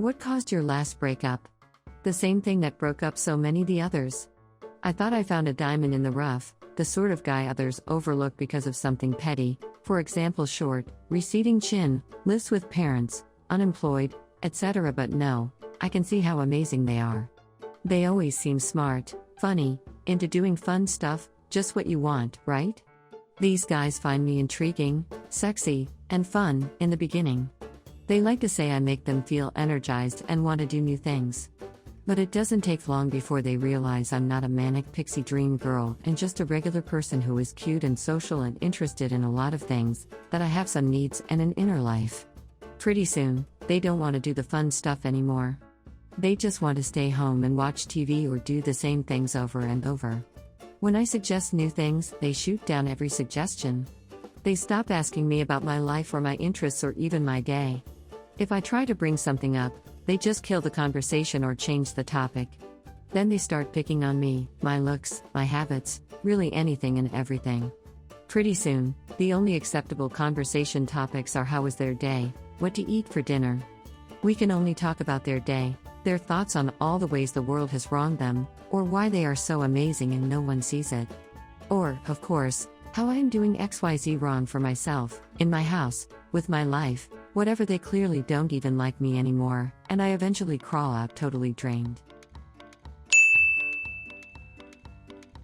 What caused your last breakup? The same thing that broke up so many the others. I thought I found a diamond in the rough, the sort of guy others overlook because of something petty, for example short, receding chin, lives with parents, unemployed, etc. But no, I can see how amazing they are. They always seem smart, funny, into doing fun stuff, just what you want, right? These guys find me intriguing, sexy, and fun in the beginning. They like to say I make them feel energized and want to do new things. But it doesn't take long before they realize I'm not a manic pixie dream girl and just a regular person who is cute and social and interested in a lot of things, that I have some needs and an inner life. Pretty soon, they don't want to do the fun stuff anymore. They just want to stay home and watch TV or do the same things over and over. When I suggest new things, they shoot down every suggestion. They stop asking me about my life or my interests or even my day. If I try to bring something up, they just kill the conversation or change the topic. Then they start picking on me, my looks, my habits, really anything and everything. Pretty soon, the only acceptable conversation topics are how was their day, what to eat for dinner. We can only talk about their day, their thoughts on all the ways the world has wronged them, or why they are so amazing and no one sees it. Or, of course, how I am doing XYZ wrong for myself, in my house, with my life, whatever. They clearly don't even like me anymore, and I eventually crawl out totally drained.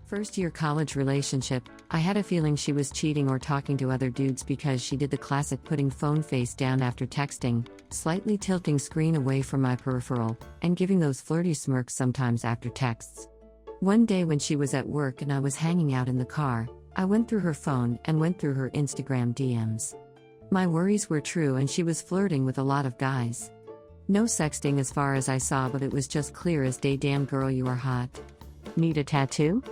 First year college relationship, I had a feeling she was cheating or talking to other dudes because she did the classic putting phone face down after texting, slightly tilting screen away from my peripheral, and giving those flirty smirks sometimes after texts. One day when she was at work and I was hanging out in the car, I went through her phone and went through her Instagram DMs. My worries were true and she was flirting with a lot of guys. No sexting as far as I saw, but it was just clear as day. Damn girl, you are hot. Need a tattoo?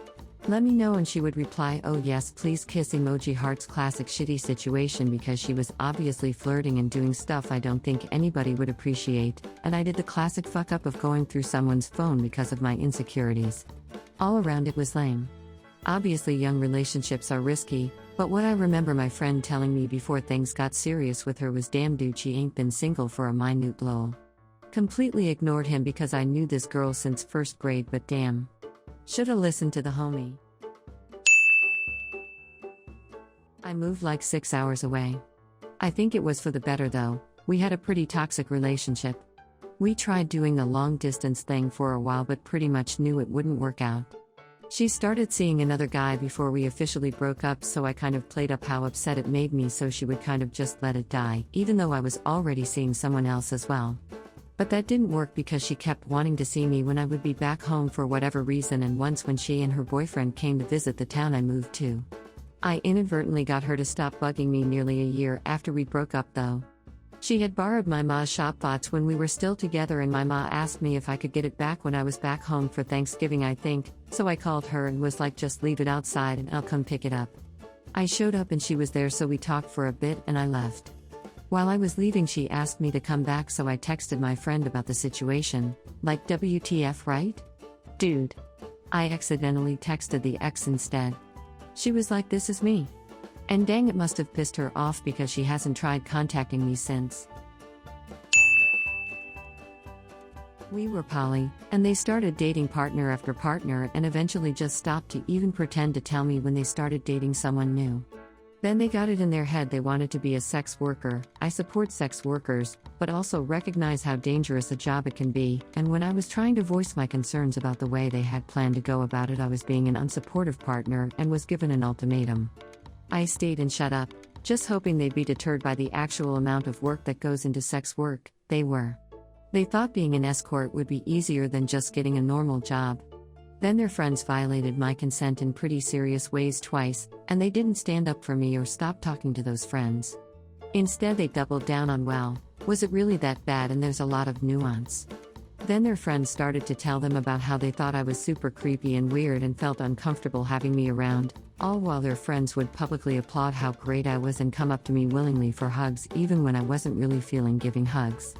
Let me know. And she would reply, oh yes please, kiss emoji hearts. Classic shitty situation because she was obviously flirting and doing stuff I don't think anybody would appreciate, and I did the classic fuck up of going through someone's phone because of my insecurities. All around it was lame. Obviously young relationships are risky, but what I remember my friend telling me before things got serious with her was damn dude, she ain't been single for a minute lol. Completely ignored him because I knew this girl since first grade, but damn. Shoulda listened to the homie. I moved like 6 hours away. I think it was for the better though. We had a pretty toxic relationship. We tried doing the long distance thing for a while but pretty much knew it wouldn't work out. She started seeing another guy before we officially broke up, so I kind of played up how upset it made me so she would kind of just let it die, even though I was already seeing someone else as well. But that didn't work because she kept wanting to see me when I would be back home for whatever reason, and once when she and her boyfriend came to visit the town I moved to. I inadvertently got her to stop bugging me nearly a year after we broke up though. She had borrowed my ma's shop bots when we were still together, and my ma asked me if I could get it back when I was back home for Thanksgiving I think, so I called her and was like, just leave it outside and I'll come pick it up. I showed up and she was there, so we talked for a bit and I left. While I was leaving she asked me to come back, so I texted my friend about the situation, like WTF right? Dude. I accidentally texted the ex instead. She was like, this is me. And dang, it must have pissed her off because she hasn't tried contacting me since. We were poly, and they started dating partner after partner and eventually just stopped to even pretend to tell me when they started dating someone new. Then they got it in their head they wanted to be a sex worker. I support sex workers, but also recognize how dangerous a job it can be, and when I was trying to voice my concerns about the way they had planned to go about it, I was being an unsupportive partner and was given an ultimatum. I stayed and shut up, just hoping they'd be deterred by the actual amount of work that goes into sex work. They were. They thought being an escort would be easier than just getting a normal job. Then their friends violated my consent in pretty serious ways twice, and they didn't stand up for me or stop talking to those friends. Instead they doubled down on, well, was it really that bad, and there's a lot of nuance. Then their friends started to tell them about how they thought I was super creepy and weird and felt uncomfortable having me around, all while their friends would publicly applaud how great I was and come up to me willingly for hugs even when I wasn't really feeling giving hugs.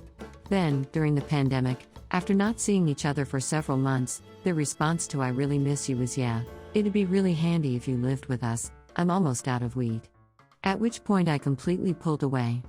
Then, during the pandemic, after not seeing each other for several months, their response to I really miss you was, yeah, it'd be really handy if you lived with us, I'm almost out of weed. At which point I completely pulled away.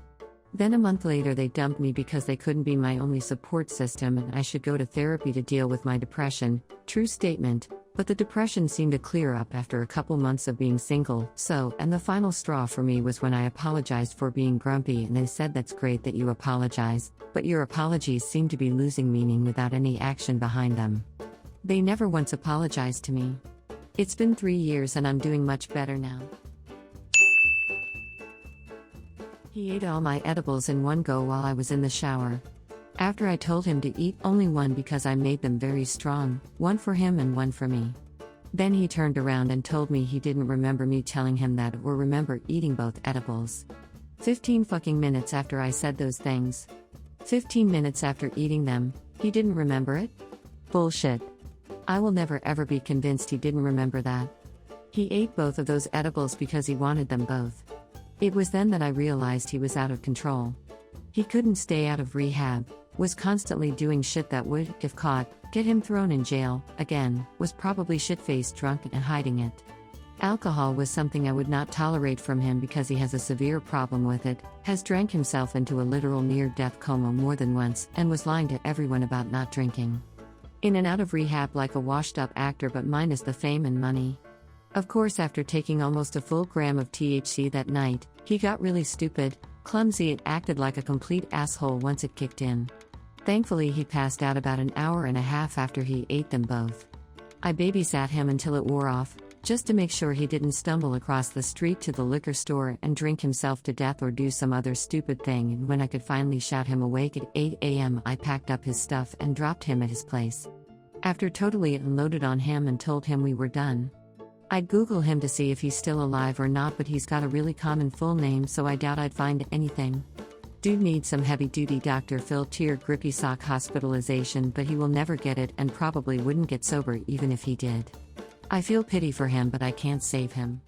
Then a month later, they dumped me because they couldn't be my only support system and I should go to therapy to deal with my depression. True statement, but the depression seemed to clear up after a couple months of being single. And the final straw for me was when I apologized for being grumpy and they said, "That's great that you apologize, but your apologies seem to be losing meaning without any action behind them." They never once apologized to me. It's been 3 years and I'm doing much better now. He ate all my edibles in one go while I was in the shower. After I told him to eat only one because I made them very strong, one for him and one for me. Then he turned around and told me he didn't remember me telling him that or remember eating both edibles. 15 fucking minutes after I said those things. 15 minutes after eating them, he didn't remember it? Bullshit. I will never ever be convinced he didn't remember that. He ate both of those edibles because he wanted them both. It was then that I realized he was out of control. He couldn't stay out of rehab, was constantly doing shit that would, if caught, get him thrown in jail, again, was probably shit-faced drunk and hiding it. Alcohol was something I would not tolerate from him because he has a severe problem with it, has drank himself into a literal near-death coma more than once, and was lying to everyone about not drinking. In and out of rehab like a washed-up actor but minus the fame and money. Of course, after taking almost a full gram of THC that night, he got really stupid, clumsy and acted like a complete asshole once it kicked in. Thankfully, he passed out about an hour and a half after he ate them both. I babysat him until it wore off, just to make sure he didn't stumble across the street to the liquor store and drink himself to death or do some other stupid thing, and when I could finally shout him awake at 8 a.m., I packed up his stuff and dropped him at his place. After totally unloaded on him and told him we were done. I'd Google him to see if he's still alive or not, but he's got a really common full name, so I doubt I'd find anything. Dude needs some heavy-duty Dr. Phil tier grippy sock hospitalization, but he will never get it and probably wouldn't get sober even if he did. I feel pity for him, but I can't save him.